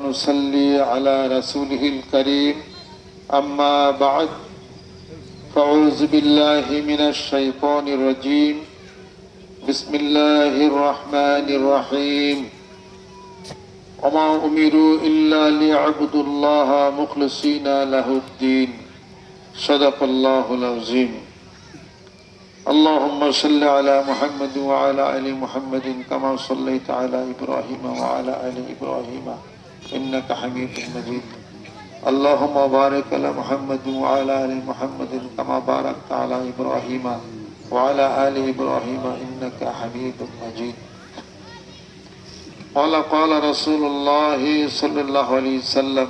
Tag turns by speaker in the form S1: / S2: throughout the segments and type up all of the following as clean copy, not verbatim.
S1: ونصلي على رسوله الكريم أما بعد فأعوذ بالله من الشيطان الرجيم بسم الله الرحمن الرحيم وما أمروا إلا ليعبدوا الله مخلصين له الدين صدق الله العظيم اللهم صل على محمد وعلى آل محمد كما صليت على إبراهيم وعلى آل إبراهيم إنك حميد مجيد اللهم بارك على محمد وعلى آل محمد كما باركت على إبراهيم وعلى آل إبراهيم إنك حميد مجيد قال رسول الله صلى الله عليه وسلم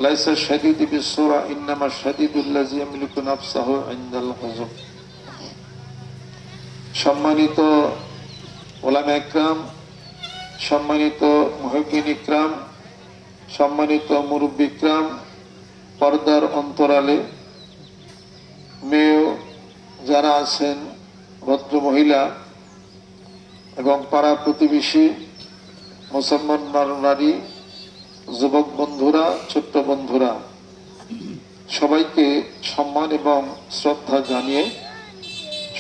S1: ليس الشديد بالسرعة إنما الشديد الذي يملك نفسه عند الغضب সম্মানিত ওলামা ইকরাম, সম্মানিত মুহিব্বিন ইকরাম, সম্মানিত মুরব্বি ইকরাম, পর্দার অন্তরালে মেয়ে যারা আছেন, ভদ্র মহিলা এবং পাড়া প্রতিবেশী, মুসলমান নারী, যুবক বন্ধুরা, ছোট্ট বন্ধুরা, সবাইকে সম্মান এবং শ্রদ্ধা জানিয়ে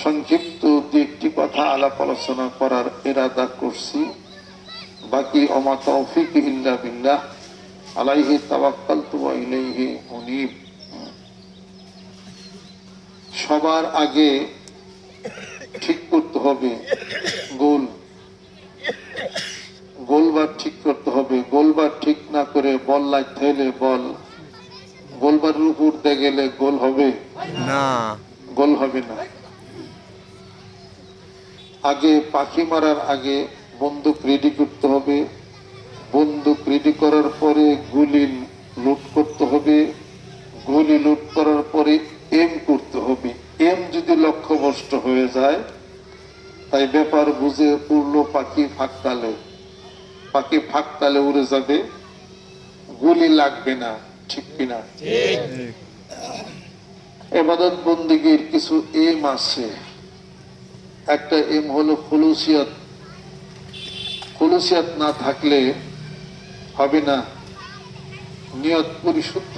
S1: সংক্ষিপ্ত একটি কথা আলাপ আলোচনা করার ইরাদা করছি। বাকি ওমা তৌফিক ইল্লা বিল্লাহ আলাইহি তাওয়াক্কালতু ওয়া ইলাইহি উনীব। সবার আগে ঠিক করতে হবে গোলবার ঠিক করতে হবে। গোলবার ঠিক না করে বল লাগতে হলে গোলবারের উপর দিয়ে গেলে গোল হবে না, গোল হবে না। আগে পাখি মারার আগে বন্দুক রেডি করতে হবে। বন্দুক রেডি করার পরে গুলি লুট করতে হবে। গুলি লুট করার পরে এম করতে হবে। এম যদি লক্ষ্যভ্রষ্ট হয়ে যায়, তাই ব্যাপার বুঝে উড়লো পাখি ফাঁকতালে উড়ে যাবে, গুলি লাগবে না। ঠিক কিনা? ইবাদত বন্দেগীর কিছু এম আছে। একটা এম হলো খুলুসিয়াত। খুলুসিয়াত না থাকলে হবে না, নিয়ত পরিশুদ্ধ।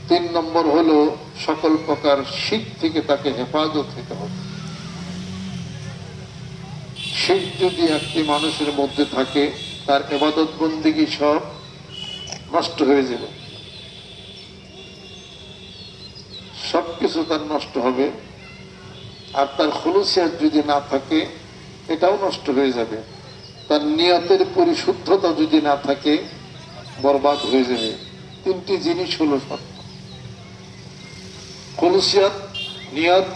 S1: 3 নম্বর হলো সকল প্রকার শিরক থেকে তাকে হেফাজত হতে হবে। শিরক যদি একটি মানুষের মধ্যে থাকে, তার ইবাদত বন্দেগী সব নষ্ট হয়ে যাবে, সবকিছু তার নষ্ট হবে। আর তার খুলুসিয়াত যদি না থাকে, এটাও নষ্ট হয়ে যাবে। তার নিয়তের পরিশুদ্ধতা যদি না থাকে, বরবাদ হয়ে যাবে। 3টি জিনিস হলো সত্য: খুলুসিয়াত, নিয়ত,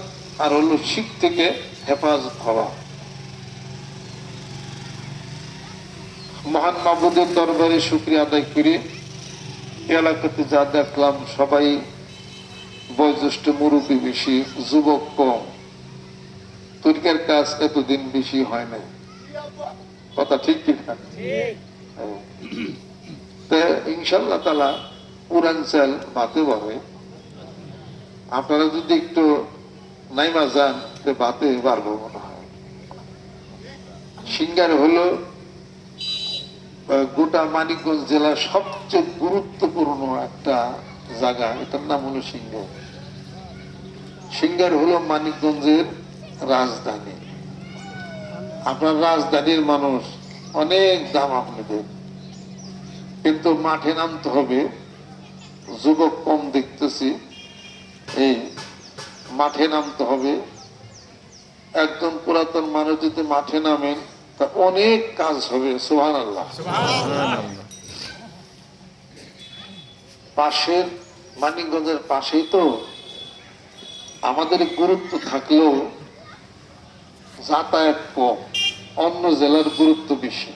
S1: আর হলো শিরক থেকে হেফাজত হওয়া। মহান মাবুদের দরবারে শুকরিয়া আদায় করি। এলাকাতে যা দেখলাম, সবাই বয়োজ্যেষ্ঠ, মুরব্বী বেশি, যুবক কম। তরিকার কাজ এতদিন বেশি হয় নাই, কথা ঠিক কিনা? ইনশাল্লাহ তাআলা পুরান চাল ভাতে পাবে। আপনারা যদি একটু নাইমা যান, ভাতে পারবো মনে হয়। সিঙ্গার হলো গোটা মানিকগঞ্জ জেলার সবচেয়ে গুরুত্বপূর্ণ একটা জায়গা। এটার নাম হলো সিঙ্গার। সিঙ্গার হলো মানিকগঞ্জের রাজধানী। আপনার রাজধানীর মানুষ, অনেক দাম আপনাদের, কিন্তু মাঠে নামতে হবে। যুবক কম দেখতেছি, এই মাঠে নামতে হবে। একদম পুরাতন মানুষ যদি মাঠে নামেন, তা অনেক কাজ হবে। সুবহানাল্লাহ। পাশের মানিকগঞ্জের পাশেই তো। আমাদের গুরুত্ব থাকলেও যাতায়াত কম, অন্য জেলার গুরুত্ব বেশি।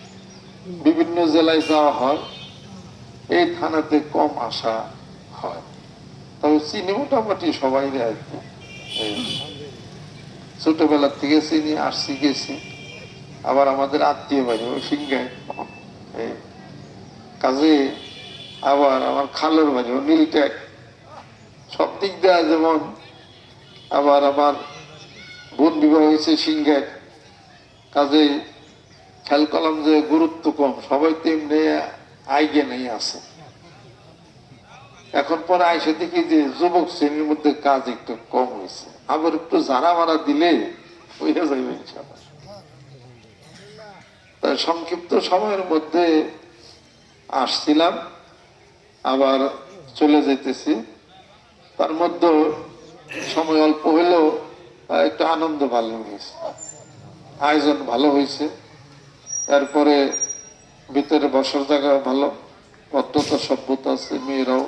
S1: বিভিন্ন জেলায় যাওয়া হয়, এই থানাতে কম আসা হয়। তবে চিনি মোটামুটি সবাই আর কি, ছোটবেলার থেকে চিনি, আসছি গেছি। আবার আমাদের আত্মীয় বাড়ি ওই সিংহায়, কাজে আবার আমার খালের বাড়ি ও নীলট্যাগ। সব দিক দেওয়া যেমন। আবার আমার বোন বিবাহ হয়েছে সিংহায়, কাজে খেয়াল করলাম যে গুরুত্ব কম, সবাই তো এমনি আইগে নেই আছে। এখন পরে আইসে দেখি যে যুবক শ্রেণীর মধ্যে কাজ একটু কম হয়েছে, আবার একটু জারা মারা দিলে হয়ে যাবে ইনশাআল্লাহ। তাই সংক্ষিপ্ত সময়ের মধ্যে আসছিলাম, আবার চলে যেতেছি। তার মধ্যে সময় অল্প হলেও একটু আনন্দ ভালো হয়েছে, আয়োজন ভালো হয়েছে। এরপরে ভিতরে বসার জায়গা ভালো, ভদ্রতা সভ্যতা আছে, মেয়েরাও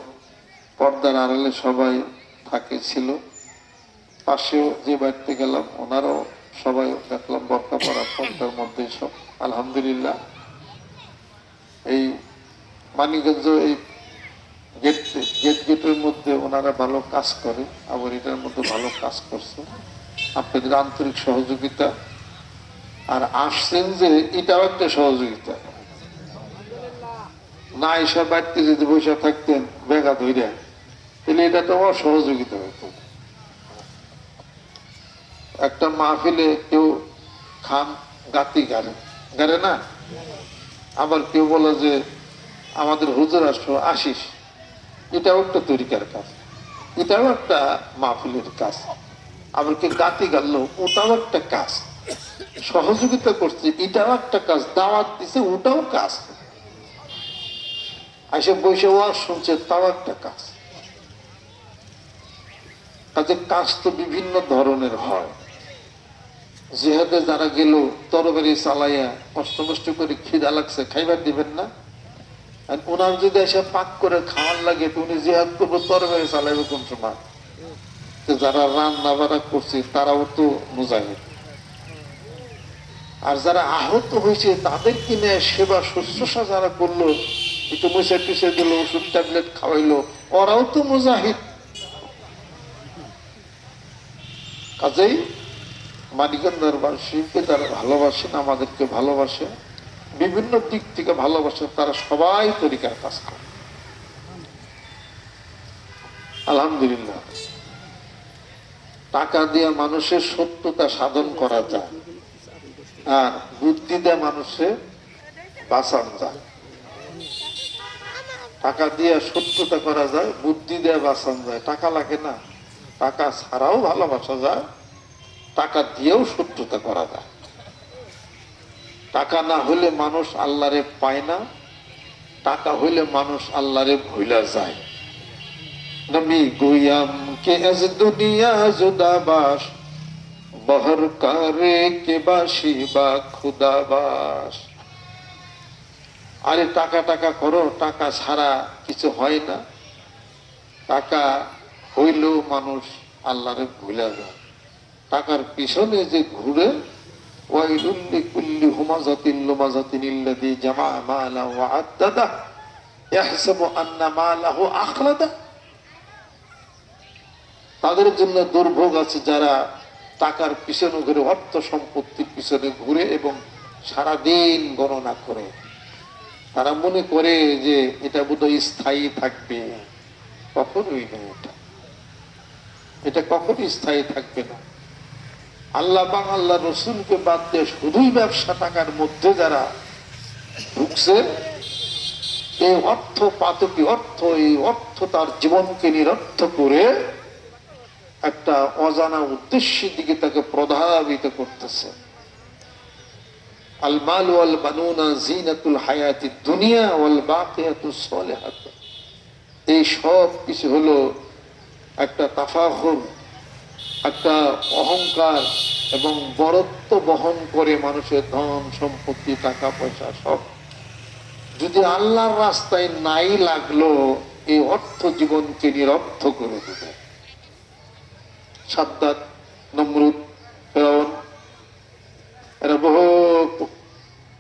S1: পর্দার আড়ালে সবাই থাকে ছিল। পাশেও যে বাড়িতে গেলাম ওনারাও সবাই দেখলাম বরকা পরা, পর্দার মধ্যে সব আলহামদুলিল্লাহ। এই মানিকগঞ্জ এই গেটের মধ্যে ওনারা ভালো কাজ করে, আবার এটার মধ্যে ভালো কাজ করছে। আপনাদের আন্তরিক সহযোগিতা, আর আসছেন যে এটাও একটা সহযোগিতা। না এসব বাড়িতে যদি বসে থাকতেন বেগা ধইরা, তাহলে এটা তো অসহযোগিতা হইতো। একটা মাহফিলে কেউ খান গাতি গাড়ে না, আবার কেউ বলে যে আমাদের হুজুর আসো আসিস, এটাও একটা তরিকার কাজ, এটাও একটা মাহফিলের কাজ। আবার কেউ গাতি গাড়লো, ওটাও একটা কাজ। সহযোগিতা করছে, এটাও একটা কাজ। দাওয়াত দিছে, ওটাও কাজ। এসে বসে ওয়াজ শুনছে, তাও একটা কাজ। কাজে কাজ তো বিভিন্ন ধরনের হয়। জিহাদে যারা গেল তরবারি চালাইয়া কষ্ট কষ্ট করে খিদা লাগছে, খাইবার দিবেন না? আর ওনার যদি এসে পাক করে খাওয়ার লাগে, তো উনি জিহাদ করবো তরবারি চালাইবে কোন সময়? যারা রান্না বাড়া করছে তারাও তো মুজাহিদ। আর যারা আহত হয়েছে তাদের কিনে সেবা শুশ্রূষা যারা করলো, একটু মুছে টুছে দিল, ওষুধ ট্যাবলেট খাওয়াইলো, ওরাও তো মুজাহিদ। কাজেই মানিকগঞ্জবাসীকে যারা ভালোবাসেন, আমাদেরকে ভালোবাসে, বিভিন্ন দিক থেকে ভালোবাসে, তারা সবাই তরিকার কাজ করে আলহামদুলিল্লাহ। টাকা দিয়ে মানুষের সত্যতা সাধন করা যায়, আর বুদ্ধি দিয়ে মানুষের বাঁচানো যায়। টাকা দিয়ে সত্যতা করা যায়, বুদ্ধি দিয়ে বাঁচানো যায়। টাকা লাগে না, টাকা ছাড়াও ভালোবাসা যায়, টাকা দিয়েও সত্যতা করা যায়। টাকা না হলে মানুষ আল্লাহরে পায় না, টাকা হইলে মানুষ আল্লাহরে ভুলা যায়। নবী গুয়াম কে আজ দুনিয়া জুদাবাস, বহর কারে কে বাসি বা খুদাবাস। আরে টাকা টাকা করো, টাকা ছাড়া কিছু হয় না। টাকা হইলেও মানুষ আল্লাহরে ভুলা যায়। টাকার পিছনে যে ঘুরে, ওয়াইলুল লিকুল্লি হুমাযাতিন লুমাযাতিন আল্লাযী জামা মালাহু ওয়া আদ্দাদা ইয়াহসাবু আন্না মালাহু আখলাদা। তাদের জন্য দুর্ভোগ আছে যারা টাকার পিছনে ঘুরে, অর্থ সম্পত্তির পিছনে ঘুরে এবং সারাদিন গণনা করে। তারা মনে করে যে এটা বোধহয় স্থায়ী থাকবে। কখনোই না, এটা কখনোই স্থায়ী থাকবে না। আল্লাহ বা আল্লাহ রসুলকে বাদ দিয়ে শুধুই ব্যবসা টাকার মধ্যে যারা ঢুকছে, এই অর্থ পাতকি অর্থ, এই অর্থ তার জীবনকে নিরর্থ করে একটা অজানা উদ্দেশ্যের দিকে তাকে প্রধাবিত করতেছে। আল মাল ওয়াল বানুনা জিনাতুল হায়াতিদ দুনিয়া ওয়াল বাকিয়াতুস সালিহাত। এই সব কিছু হলো একটা তাফাখুর, একটা অহংকার এবং বরত্ব বহন করে মানুষের ধন সম্পত্তি টাকা পয়সা সব। যদি আল্লাহর রাস্তায় নাই লাগলো, এই অর্থ জীবনকে নিরর্থ করে দেবে। সাদ্দাত, নমরুদ, ফিরআউন, এরা বহু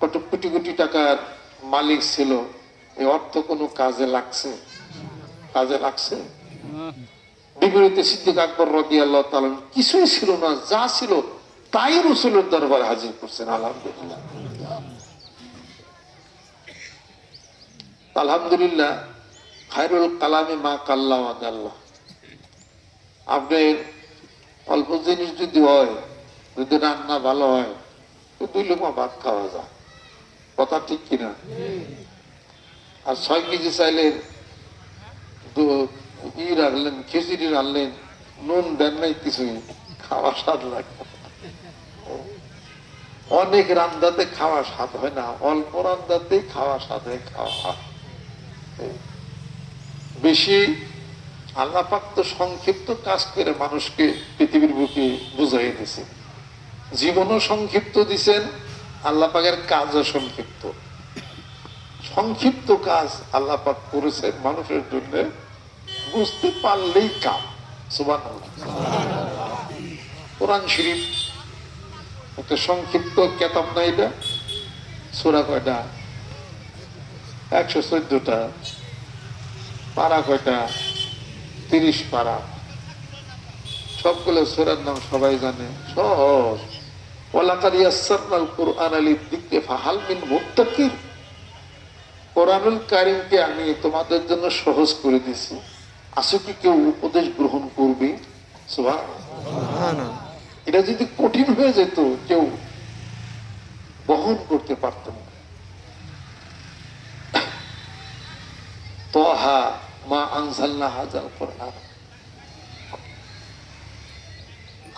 S1: কোটি কোটি টাকার মালিক ছিল। এই অর্থ কোনো কাজে লাগছে? কাজে লাগছে? বিপরীতে সিদ্দিক আকবর রাদিয়াল্লাহু তাআলা কিছুই ছিল না, যা ছিল তাই রাসূলের দরবারে হাজির করছেন। আলহামদুলিল্লাহ, আলহামদুলিল্লাহ। খায়রুল কালামে মা কাল্লা ওয়া দাল্লা। আপনার অল্প জিনিস যদি হয়, যদি রান্না ভালো হয়, তো 2 লোকমা ভাত খাওয়া যায়। কথা ঠিক কিনা? আর 6 কেজি চাইলের রাখলেন, খিচুড়ি রাখলেন, নুন দেন নাই কিছুই, খাওয়া স্বাদ লাগে। অনেক রান্দাতে খাওয়া স্বাদ হয় না, অল্প রান্দাতেই খাওয়া স্বাদ হয়, খাওয়া হয় বেশি। আল্লাহ পাক তো সংক্ষিপ্ত কাজ করে মানুষকে পৃথিবীর বুকে বুঝাই দিছে, জীবনও সংক্ষিপ্ত দিছেন, আল্লাহ পাকের কাজও সংক্ষিপ্ত। সংক্ষিপ্ত কাজ আল্লাহ পাক করেছেন মানুষের জন্য, বুঝতে পারলেই কাম। সুবহানাল্লাহ। কোরআন শরীফ একটা সংক্ষিপ্ত কেতাব না, এটা সূরা কয়টা? 114টা। পারা কয়টা? 30 পারা। সবগুলো সূরার নাম সবাই জানে, সহজ। ওয়ালাকাদ ইয়াসসারনাল কুরআনা লিযিকরি ফাহাল মিন মুদ্দাকির। কোরআনুল কারীমকে আমি তোমাদের জন্য সহজ করে দিয়েছি, আছে কি কেউ উপদেশ গ্রহণ করবে? সুবহানাল্লাহ। এটা যদি কঠিন হয়ে যেত কেউ বহন করতে পারত না। তাহা মা আনজালনা হাযাল কুরআন।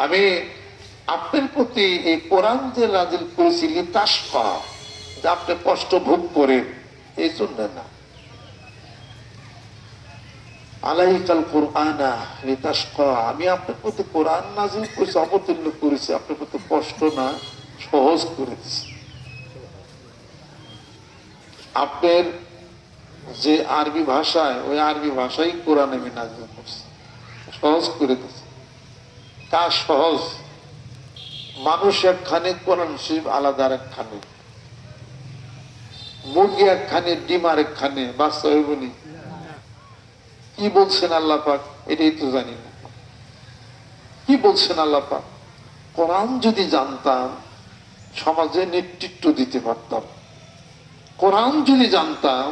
S1: আমি আপনার প্রতি এই কোরআন যে নাযিল করেছি লিতাশকা, যে আপনি কষ্ট ভোগ করেন এই জন্য না। আলাইকাল কুরআনা লিতাশকা, আমি আপনার প্রতি কোরআন নাযিল করেছি, অবতীর্ণ করেছি আপনার প্রতি কষ্ট না, সহজ করে দিয়েছি। আপনার যে আরবি ভাষায়, ওই আরবি ভাষাই কোরআন আমি নাযিল করছি, সহজ করে দিয়েছি। কাজ সহজ। মানুষ একখানে, কোরআন শরীফ আলাদা একখানে, মুরগি একখানে, ডিম আরেকখানে, বাচ্চা হইবনি। কি বলছেন আল্লাহ পাক এটাই তো জানি না। কি বলছেন আল্লাহ পাক? কোরআন যদি জানতাম সমাজে নেতৃত্ব দিতে পারতাম। কোরআন যদি জানতাম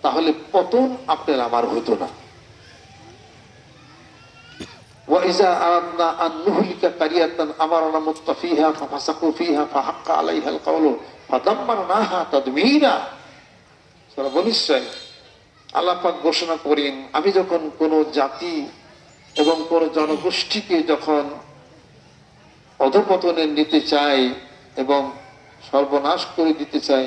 S1: তাহলে পতন আপনার আমার হতো না। وَإِذَا أَرَدْنَا أَن نُهْلِكَ قَرْيَةً أَمَرْنَا مُتْرَفِيهَا فَفَسَقُوا فِيهَا فَحَقَّ عَلَيْهَا الْقَوْلُ فَدَمَّرْنَاهَا تَدْمِيرًا। সূরা বনী ইসরাঈল। আল্লাহ পাক ঘোষণা করেন, আমি যখন কোন জাতি এবং কোন জনগোষ্ঠীকে যখন অধঃপতনে নিতে চাই এবং সর্বনাশ করে দিতে চাই,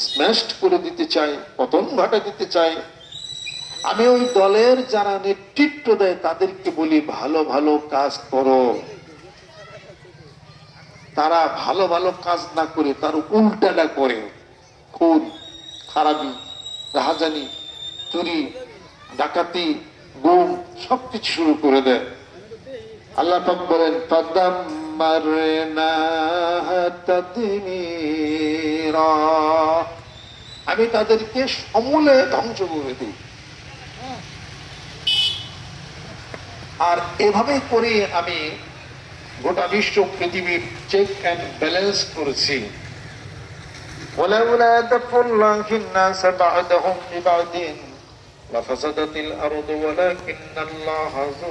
S1: স্ম্যাশড করে দিতে চাই, পতন ঘটা দিতে চাই, আমি ওই দলের যারা নেতৃত্ব দেয় তাদেরকে বলি ভালো ভালো কাজ করো। তারা ভালো ভালো কাজ না করে তার উল্টাটা করে, খুন, খারাপি, রাহাজানি, চুরি, ডাকাতি, গুম সবকিছু শুরু করে দেয়। আল্লাহ পাক বলেন ফাদাম্মারনাহা তাদমীরা, আমি তাদেরকে সমূলে ধ্বংস করে দিই। আর এভাবে করে আমি গোটা বিশ্ব পৃথিবীর চেক অ্যান্ড ব্যালেন্স করেছি। ওয়ালাউলা দাফুল্লাহিন নাস বা'দাহুম বিবা'দিন লাফাসাদাতিল আরদু ওয়ালাকিন্নাল্লাহা যু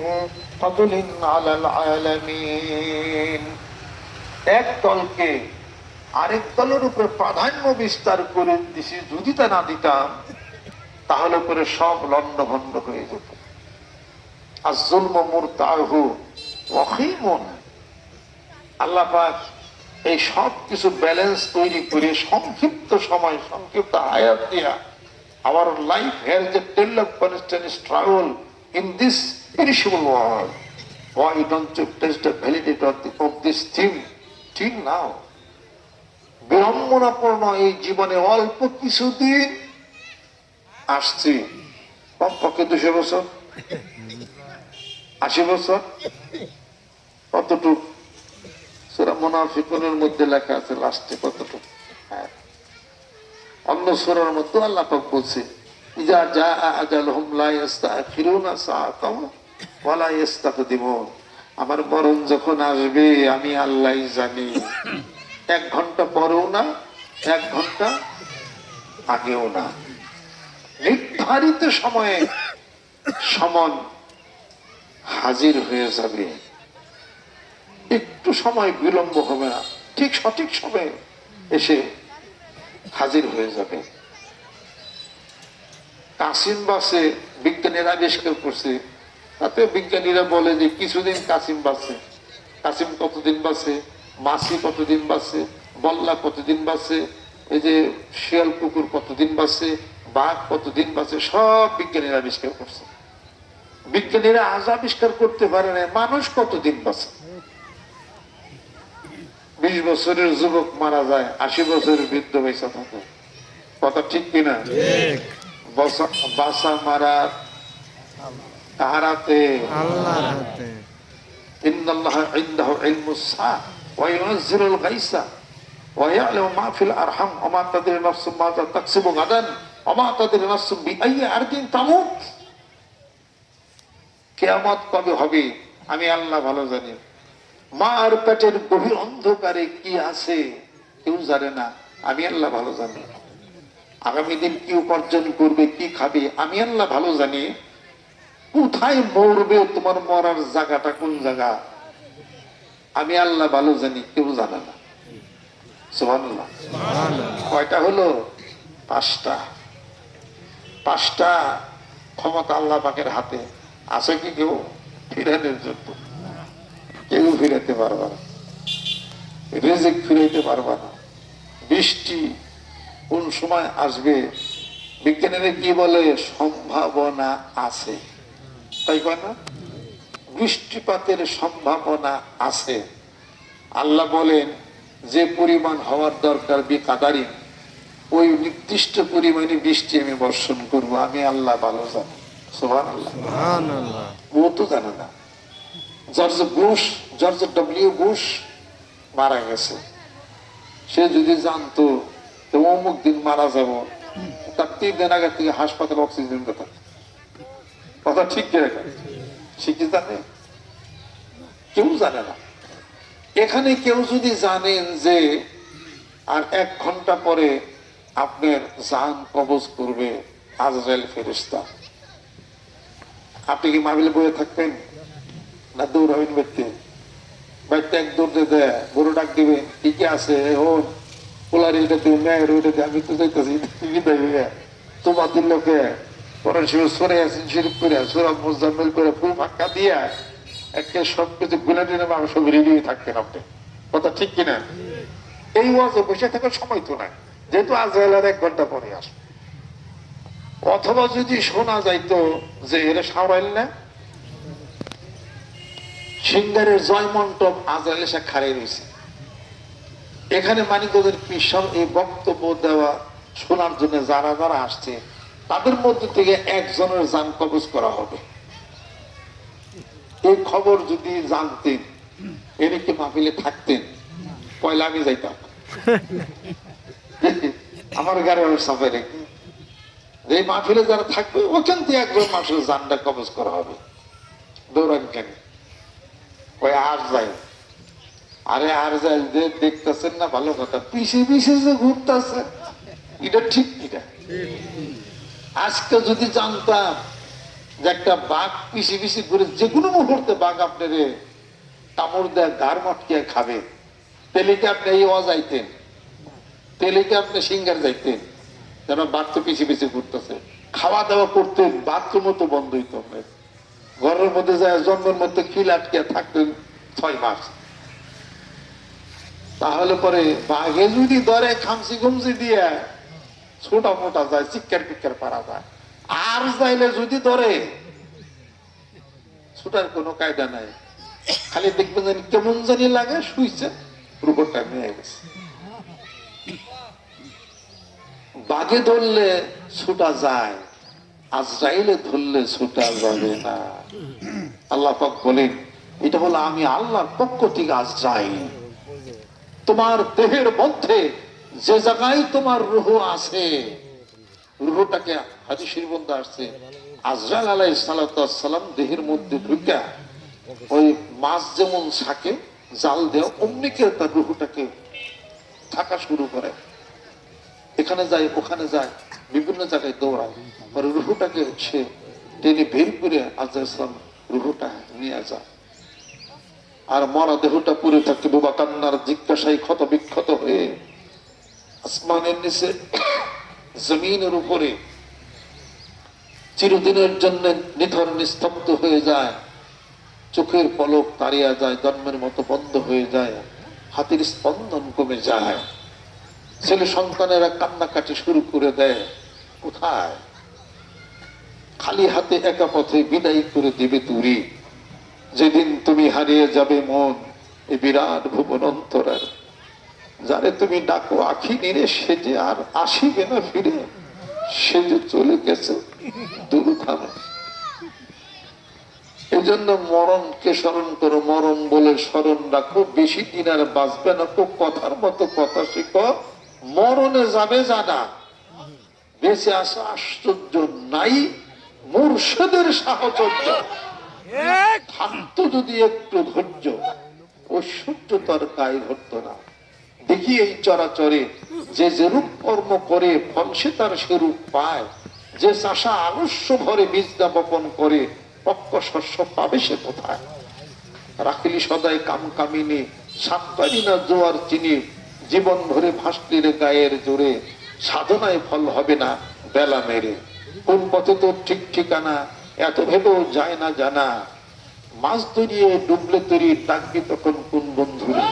S1: ফাদলিন আলাল আলামিন। এক দলকে আরেক দলের উপর প্রাধান্য বিস্তার করে দিছি, যদি তা না দিতাম তাহলে করে সব লণ্ডভণ্ড হয়ে যেত। আয-যুলমু মুরতাহু ওয়াখিমুন। আল্লাহ পাক এই সব কিছু ব্যালেন্স তৈরি করে সংক্ষিপ্ত সময়, সংক্ষিপ্ত হায়াত দিয়া, our life has a tale of constant struggle in this perishable world. Why don't you test the validity of this thing till now? বিড়ম্বনাপূর্ণ এই জীবনে অল্প কিছুদিন আসছে, কমপক্ষে 200 বছর, 80 বছর, কতটুক? সূরা মুনাফিকুনের মধ্যে লেখা আছে লাস্টে কতটুক। অন্য সূরার মধ্যে আল্লাহ পাক বলছে ইজা জাআ আজালুহুম লা ইস্তাখিরুনা সাআতাও ওয়া লা ইস্তাকদিমুন। আমার মরণ যখন আসবে আমি আল্লাহই জানি, 1 ঘন্টা পরেও না, 1 ঘন্টা আগেও না। নির্ধারিত সময়ে সমন হাজির হয়ে যাবে, একটু সময় বিলম্ব হবে না, ঠিক সঠিক সময়ে এসে হাজির হয়ে যাবে। কাসিম বাসে বিজ্ঞানীরা আবিষ্কার করছে, তাতে বিজ্ঞানীরা বলে যে কিছুদিন কাসিম বাসে। কাসিম কতদিন বাসে, মাছি কতদিন বাসে, বল্লা কতদিন বাসে, এই যে শিয়াল কুকুর কতদিন বাসে, বাঘ কতদিন বাসে, সব বিজ্ঞানীরা আবিষ্কার করছে। বিজ্ঞানীরা আজ আবিষ্কার করতে পারে না মানুষ কতদিন বাঁচে। 20 বছরের যুবক মারা যায়, 80 বছরের বৃদ্ধ বেঁচে থাকে। কথা ঠিক কিনা? বাঁচা মারা কার হাতে? আল্লাহর হাতে। ইন্নাল্লাহা ইনদাহু ইলমুস সাআ ওয়া ইউনাজ্জিলুল গায়সা ওয়া ইয়া'লামু মা ফিল আরহাম ওয়া মা তাদরি নাফসুম মাযা তাকসিবু গাদান ওয়া মা তাদরি নাফসুম বিআইয়ি আরদিন তামুত। কিয়ামত কবে হবে আমি আল্লাহ ভালো জানি। মার পেটের গভীর অন্ধকারে কি আছে কেউ জানে না, আমি আল্লাহ ভালো জানি। আগামী দিন কি উপার্জন করবে, কি খাবে, আমি আল্লাহ ভালো জানি। কোথায় মরবে, তোমার মরার জায়গাটা কোন জায়গা, আমি আল্লাহ ভালো জানি, কেউ জানে না। সুবহানাল্লাহ। কয়টা হলো? 5টা। 5টা ক্ষমতা আল্লাহ পাকের হাতে আছে। কি কেউ ফিরানোর জন্য? কেউ ফিরাতে পারবে না। রিজিক ফিরাইতে পারবে না। বৃষ্টি কোন সময় আসবে বিজ্ঞানীরা কি বলে? সম্ভাবনা আছে, তাই কয় না? বৃষ্টিপাতের সম্ভাবনা আছে। আল্লাহ বলেন যে পরিমাণ হওয়ার দরকার বিকাদারি, ওই নির্দিষ্ট পরিমাণে বৃষ্টি আমি বর্ষণ করবো, আমি আল্লাহ ভালো জানি। সুবহানাল্লাহ। ও তো জানে না। জর্জ ডব্লিউ বুশ মারা গেছে, সে যদি জানতো অমুক দিন মারা যাব, তার 3 দিন আগে থেকে হাসপাতালে অক্সিজেন দিত। কথা ঠিক কিনা? সে কি জানে? কেউ জানে না। এখানে কেউ যদি জানেন যে আর 1 ঘন্টা পরে আপনার জান কবজ করবে আজরাইল ফেরেশতা, আপনি কি মাহফিলে বসে থাকবেন না দৌড়াবেন? বাড়িতে এক দৌড় দিতে গরু ডাক দিবেন, কি আছে হন পোলার এটা দিও, মেয়ের ওইটা দিয়ে, আমি তো যাইতেছি তোমার লোকে পরের সময় সরে আসেন শরীফ করে সোরা মোজাম্মেল করে ফুল ফাঁকা দিয়া একটা সবকিছু গুলে টেনে মাংস রেডি থাকতেন আপনি। কথা ঠিক কিনা? এই ওয়াজে বসে থাকার সময় তো নাই, যেহেতু আজরাইলের 1 ঘন্টা পরে আসবে। অথবা যদি শোনা যাইতো যে এরা সাওরাইল না, সিঙ্গারের জয় মন্টপ আজরাইল এসে খাড়াই রয়েছে, এখানে মানিকগঞ্জের পিসাব এই বক্তব্য দেওয়া শোনার জন্য যারা যারা আসছে তাদের মধ্যে থেকে একজনের জান কবজ করা হবে। এই খবর যদি জানতেন, এর কি মাহফিলে থাকতেন? পয়লা আমি যাইতাম আমার গাড়ির সাফারে, যে মাহফিলে যারা থাকবে ওখান থেকে একজন মানুষের জানটা কবজ করা হবে। দৌড়ান কেন? ওই আর যায়, আরে আর যায় যে দেখতেছেন না, ভালো কথা, পিছিয়ে পিছিয়ে যে ঘুরতেছে, এটা ঠিক কিনা? আজকে যদি জানতাম যে একটা বাঘ পিছিয়ে পিছিয়ে ঘুরে যে কোনো মুহূর্তে বাঘ আপনার কামড় দেয় গার মটকিয়ে খাবে, তেলিকে আপনি এই যাইতেন, তেলিকে আপনি সিঙ্গার যাইতেন, যেন বাঘ তো পিছিয়ে পিছিয়ে ঘুরতেছে। খাওয়া দাওয়া করতেন, বাথরুমও তো বন্ধ হইত, আপনার ঘরের মধ্যে যায় জন্মের মধ্যে খিল আটকে থাকতেন 6 মাস। তাহলে পরে বাঘে যদি ধরে খামসি ঘুমসি দিয়ে ছোটা মোটা যায়, চিৎকার পিৎকার পারা যায়। আর যাইলে যদি ধরে ছোটার কোনো কায়দা নাই, খালি দেখবেন জানি কেমন জানি লাগে, শুইছে রূপটা নিয়ে গেছে। বাঘে ধরলে ছোটা যায়, আজরাইলে ধরলে ছোটা যাবে না। আল্লাহ পাক বলেন এটা হলো আমি আল্লাহর পক্ষ থেকে আজরাইল, তোমার দেহের মধ্যে যে জায়গায় তোমার রূহ আছে, রূহটাকে হাদিসের মধ্যে আসছে আজরাইল আলাইহিস সালাম দেহের মধ্যে ঢুকা ওই মাছ যেমন থাকে জাল দেয়, অমনিকে তার রূহটাকে থাকা শুরু করে, এখানে যায় ওখানে যায়, বিভিন্ন জায়গায় দৌড়ায়, পরে রূহটাকে সে টেনে বের করে আজরাইল সালাম রূহটা নিয়ে যায়। আর মরা দেহটা পুরে থাকে বোবা কান্নার জিজ্ঞাসায় ক্ষত বিক্ষত হয়ে আসমানের নিচে জমিনের উপরে চিরদিনের জন্য নিথর নিস্তব্ধ হয়ে যায়, চোখের পলক তাড়িয়া যায়, জন্মের মতো বন্ধ হয়ে যায়, হাতের স্পন্দন কমে যায়, ছেলে সন্তানেরা কান্নাকাটি শুরু করে দেয়। কোথায়? খালি হাতে একা পথে বিদায় করে দিবে তুরি। যেদিন তুমি হারিয়ে যাবে মন এই বিরাট ভুবন অন্তরার, যারে তুমি ডাকো আখি নিরে সে যে আর আসিবে না ফিরে, সে যে চলে গেছে দূরধামে। এই জন্য মরণকে স্মরণ করো, মরণ বলে স্মরণ রাখো, বেশি দিন আর বাঁচবে না তো। কথার মতো কথা শিখো, মরণে যাবে জানা, বেঁচে আসা আশ্চর্য নাই মুর্শিদের সাহচর্য। থাকতো যদি একটু ধৈর্য, ঐশ্বর্য তার গায়ে ধরত না। দেখি এই চরাচরে যে যেরূপ কর্ম করে ফল সে তার সেরূপ পায়। যে চাষা আলস্য ভরে বীজটা বপন করে পক্ক শস্য পাবে সে কোথায়? রাখিলি সদাই কাম কামিনী, সাত পারি না জোয়ার চিনি, জীবন ভরে ভাসলির গায়ের জোরে, সাধনায় ফল হবে না বেলা মেরে। কোন পথে তোর ঠিক ঠিকানা এত ভেবেও যায় না জানা, মাছ ধরিয়ে ডুবলে তরি ডাকবি তখন কোন বন্ধুরে?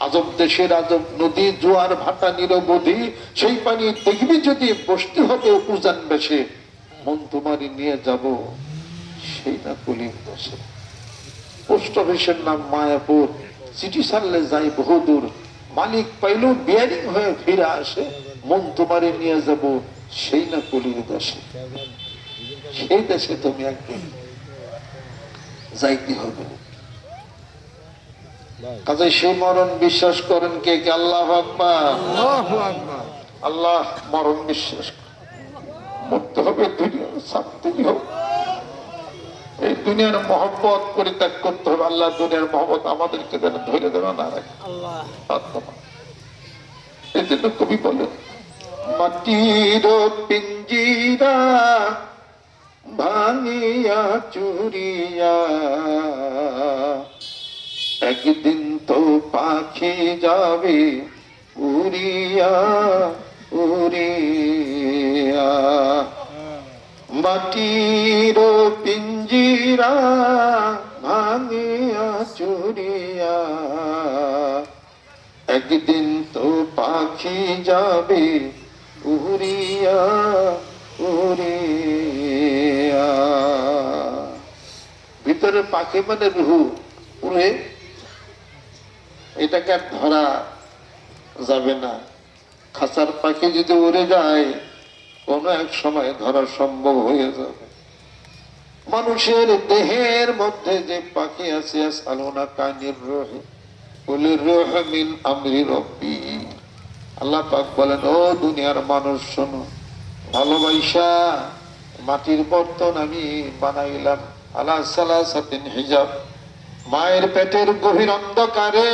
S1: আজব দেশের আজব নদী, জোয়ার ভাটা নিরবধি, সেই পানি দেখবি যদি বসতে হবে উজান বেশে, মন তোমারই নিয়ে যাব সেই না কলির দেশে। পোস্ট অফিসের নাম মায়াপুর, চিঠি সারলে যাই বহুদূর, মালিক পাইলেও বিয়ারিং হয়ে ফিরে আসে, মন তোমারে নিয়ে যাব সেই না কলির দেশে। সেই দেশে তুমি একদিন যাইতে হবে। কাজে সেই মরণ বিশ্বাস করেন কে কে? আল্লাহু আকবার। আল্লাহ মরণ বিশ্বাস মরতে হবে, দুনিয়ার ছাড়তেই হবে। এই দুনিয়ার মহব্বত পরিত্যাগ করতে হবে। আল্লাহ দুনিয়ার মহব্বত আমাদেরকে যেন ধরে দেবে না রাখে। এই জন্য কবি বলেন, মাটির পিঞ্জিরা ভাঙিয়া চুরিয়া, একদিন তো পাখি যাবে উড়িয়া উড়িয়া। মাটির পিঞ্জিরা ভাঙিয়া চুরিয়া, একদিন তো পাখি যাবে উড়িয়া উড়িয়া। ভিতরে পাখি মানে রুহু উড়ে, এটাকে আর ধরা যাবে না। খাঁচার পাখি যদি উড়ে যায় কোন এক সময় ধরা সম্ভব হয়ে যাবে। মানুষের দেহের মধ্যে যে পাখি আছে, আসালুনা কানির রূহ কুলির রূহ মিন আমরি রব্বি। আল্লাহ পাক বলেন, ও দুনিয়ার মানুষ শোনো, ভালোবাসা মাটির বর্তন আমি বানাইলাম আলা সালাসাতিন হিজাব। মায়ের পেটের গভীর অন্ধকারে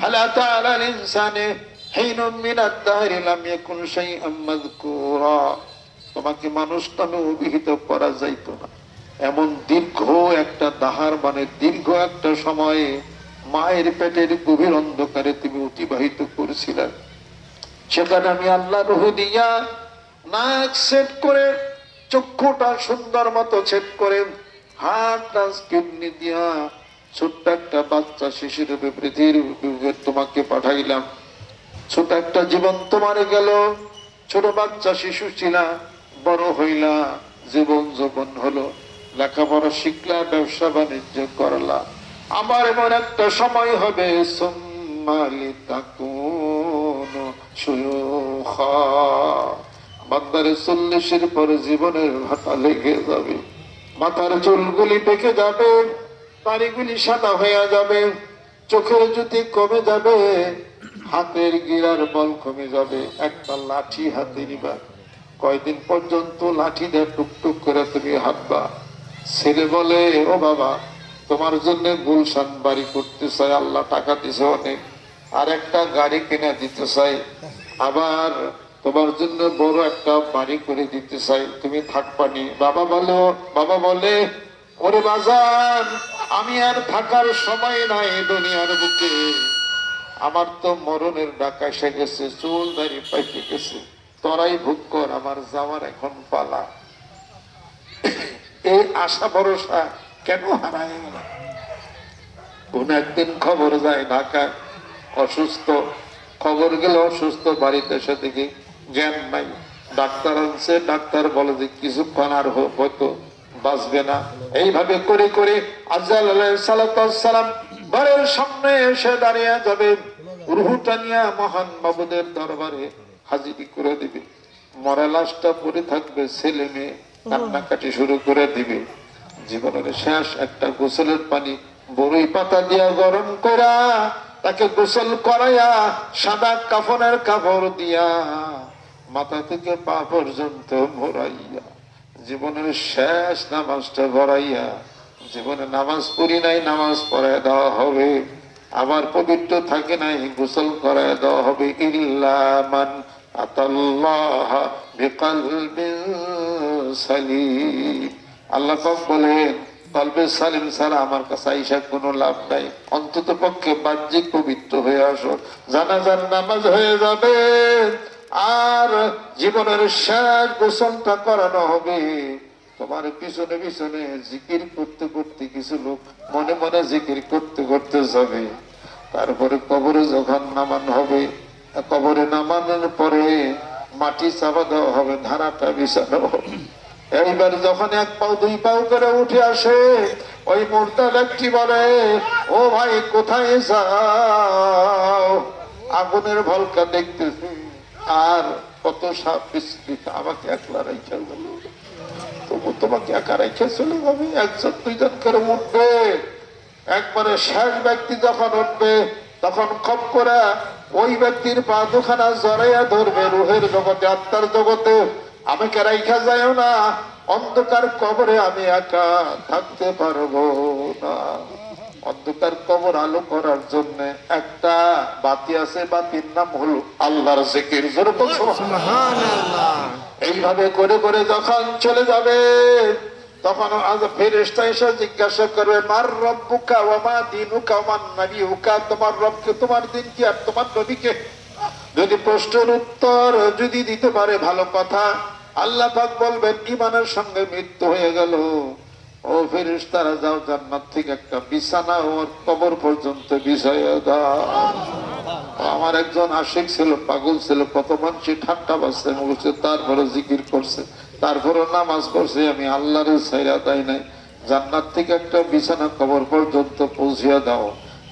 S1: হালাতা আলাল ইনসানে হিনুম মিনাদ দাহরি লাম ইয়াকুন শাইআম মাযকুরা, তোমাকে মানুষ নামে অভিহিত করা যাইত না। এমন দীর্ঘ একটা দাহার মানে দীর্ঘ একটা সময়ে মায়ের পেটের গভীর অন্ধকারে তুমি অতিবাহিত করেছিলে। সেখানে আমি আল্লাহ রূহ দিয়া নাক সেট করে, চক্ষুটা সুন্দর মতো সেট করে, হাতটা কিডনি দিয়া ছোট্ট একটা বাচ্চা শিশুর পৃথিবীর তোমাকে পাঠাইলাম। ছোট একটা জীবন তোমার গেল, ছোট বাচ্চা শিশু ছিলা, বড় হইলা, জীবন যৌবন হলো, লেখাপড়া শিখলা, ব্যবসা বাণিজ্য করলা। আবার এমন একটা সময় হবে বান্দারে 40-এর পরে জীবনের ভাটা লেগে যাবে, মাথার চুলগুলি পেকে যাবে, দাড়িগুলি সাদা হয়ে যাবে, চোখের জ্যোতি কমে যাবে, হাতের গিরার বল কমে যাবে। একটা লাঠি হাতে নিবা, কয়দিন পর্যন্ত লাঠি দিয়ে টুকটুক করে তুমি হাঁটবা। ছেলে বলে, ও বাবা তোমার জন্য গুলশান বাড়ি করতে চাই, আল্লাহ টাকা দিছে অনেক, আর একটা গাড়ি কিনে দিতে চাই, আবার তোমার জন্য বড় একটা বাড়ি করে দিতে চাই, তুমি থাকবানি। বাবা বলে, ওরে বাজান আমি আর থাকার সময় নাই দুনিয়ার বুকে, আমার তো মরণের ডাক এসে গেছে, চুল দাড়ি পাইকে গেছে, তোরাই ভোগ কর, আমার যাওয়ার এখন পালা। এই আশা ভরসা কেন হারায় গেল? কোন একদিন খবর যায় ঢাকায় অসুস্থ, খবর গেল অসুস্থ, বাড়িতে এসে দেখি জ্ঞান নাই। ডাক্তার আনছে, ডাক্তার বলে যে কিছুক্ষণ আর হয়তো বাঁচবে না। এইভাবে করে করে আজরাইল আলাইহিস সালাম ঘরের সামনে এসে দাঁড়িয়ে যাবে, রুহটা নিয়ে মহান মাবুদের দরবারে হাজিরি করে দিবে। মরা লাশটা পড়ে থাকবে, ছেলে মেয়ে কান্নাকাটি শুরু করে দিবে। জীবনের শেষ একটা গোসলের পানি বড়ই পাতা দিয়া গরম করা তাকে গোসল করাইয়া সাদা কাফনের কাপড় দিয়া মাথা থেকে পা পর্যন্ত ভরাইয়া জীবনের শেষ নামাজটা ভরাইয়া, জীবনে নামাজ পড়ি নাই নামাজ পড়ায় দেওয়া হবে, আবার পবিত্র থাকে নাই গোসল করায় দেওয়া হবে। ইল্লা মান আতাল্লাহ বিকলবিন সালিম। আল্লাহ পাক বলেন কলবে সালিম ছাড়া আমার কাছে আইসা কোনো লাভ নাই। অন্তত পক্ষে বাহ্যিক পবিত্র হয়ে আসো, জানাজার নামাজ হয়ে যাবে, আর জীবনের শেষ গোসলটা করানো হবে। তোমার পিছনে পিছনে জিকির করতে করতে কিছু লোক মনে মনে জিকির করতে করতে যাবে। তারপরে কবরে যখন নামানো হবে, কবরে নামানোর পরে মাটি চাপা দেওয়া হবে, ধারাটা বিছানো হবে। এইবার যখন এক পাও দুই পাও করে উঠে আসে, ওই মুর্দা ব্যক্তি বলে, ও ভাই কোথায় যাও? আগুনের ভলকা দেখতেছি আর কত সাপ বিচ্ছিন্ন, আমাকে একলা রাইখা গেল। তবু তোমাকে একা রেখে চলে যাবে? একজন দুইজন করে উঠবে। একবারে শেষ ব্যক্তি যখন উঠবে তখন খপ করে ওই ব্যক্তির পা দুখানা জড়াইয়া ধরবে। রুহের জগতে, আত্মার জগতে আমাকে রাইখা যায়ও না, অন্ধকার কবরে আমি একা থাকতে পারবো না। অন্ধকার কবর আলো করার জন্য একটা বাতি আছে, বাতির নাম হলো আল্লাহর জিকির। জোরে বলো সুবহানাল্লাহ। এইভাবে করে করে যখন চলে যাবে তখন আজ ফেরেশতা এসে জিজ্ঞাসা করবে, মার রব্বুকা ওয়া মা দীনুকা ওয়া মান নাবিয়ুকা, তোমার রবকে, তোমার দিন কি, আর তোমার নবীকে? যদি প্রশ্নের উত্তর যদি দিতে পারে ভালো কথা, আল্লাহ পাক বলবেন ঈমানের সঙ্গে মৃত্যু হয়ে গেল, ও ফেরেশতারা যাও জান্নাত থেকে একটা বিছানা ওর কবর পর্যন্ত বিছাইয়া দাও। আমার একজন আশিক ছিল, পাগল ছিল, কত মানুষ ঠাট্টা বাজতে বলছে, তারপরে জিকির করছে, তারপরে নামাজ পড়ছে, আমি আল্লাহরে ছাইরা দেয় নাই, জান্নাত থেকে একটা বিছানা কবর পর্যন্ত পৌঁছিয়া দাও।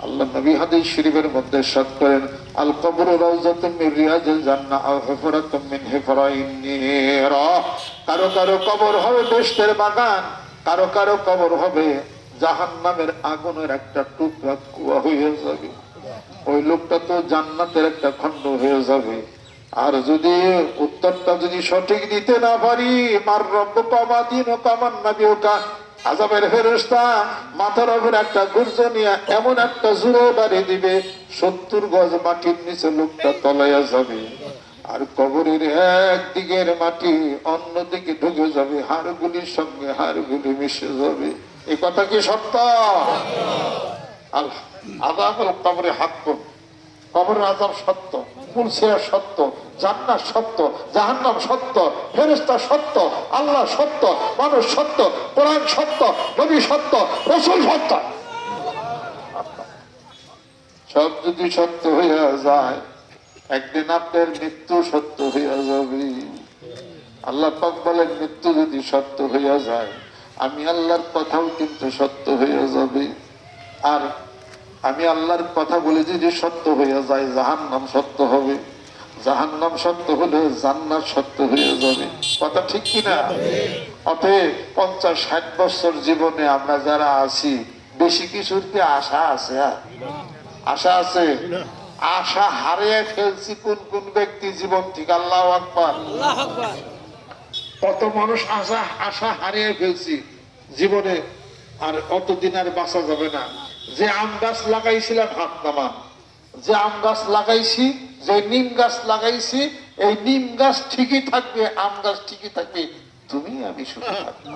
S1: আল্লাহ নবী হাদিস শরীফের মধ্যে ইরশাদ করেন, আল কবরু রাউযাতুম মিন রিয়াজিল জান্নাহ আও হুফরাতুম মিন হুফরাইন নির। কারো কারো কবর হবে বেহেশতের বাগান, কারো কারো কবর হবে জাহান্নামের আগুনের একটা টুকরা কুয়া হয়ে যাবে। ওই লোকটা তো জান্নাতের একটা খণ্ড হয়ে যাবে। আর যদি উত্তরটা যদি সঠিক দিতে না পারি, মার রব্বুকা ওয়া মা দীনুকা ওয়া মান নাবিয়ুকা, আযাবের ফেরেশতা মাথার উপর একটা গুর্জ নিয়ে এমন একটা জোরে বাড়ি দিবে, 70 গজ মাটির নিচে লোকটা তলাইয়া যাবে। আর কবরের একদিকের মাটি অন্যদিকে ঢুকে যাবে, হাড়গুলির সঙ্গে হাড়গুলি মিশে যাবে। এই কথা কি সত্য? আযাবুল কবরে হাক্কুন, কবরের আযাব সত্য, পুলসিরাত সত্য, জান্নাত সত্য, জাহান্নাম সত্য, ফেরেশতা সত্য, আল্লাহ সত্য, মানুষ সত্য, কোরআন সত্য, নবী সত্য, রাসূল সত্য। সব যদি সত্য হইয়া যায়, একদিন আপনার মৃত্যু সত্য হইয়া যাবে। আল্লাহ পাক বলেন, মৃত্যু যদি সত্য হইয়া যায়, আমি আল্লাহর কথাও কিন্তু সত্য হইয়া যাবে। আর আমি আল্লাহর কথা বলে যদি সত্য হইয়া যায়, জাহান্নাম সত্য হবে, জাহান্নাম সত্য হলে জান্নাত সত্য হয়ে যাবে। কথা ঠিক কিনা? অতএব 50-60 বছর জীবনে আমরা যারা আছি, বেশি কিছুর কি আশা আছে? আশা আছে? আশা হারিয়ে ফেলছি কোন কোন ব্যক্তি জীবন থেকে। আল্লাহু আকবার। কত মানুষ আশা হারিয়ে ফেলছি জীবনে, আর অতদিন আর বাঁচা যাবে না। যে আম গাছ লাগাইছিলাম, হাত নামান, যে আম গাছ লাগাইছি, যে নিম গাছ লাগাইছি, এই নিম গাছ ঠিকই থাকবে, আম গাছ ঠিকই থাকবে, তুমি আমি শুধু থাকবো।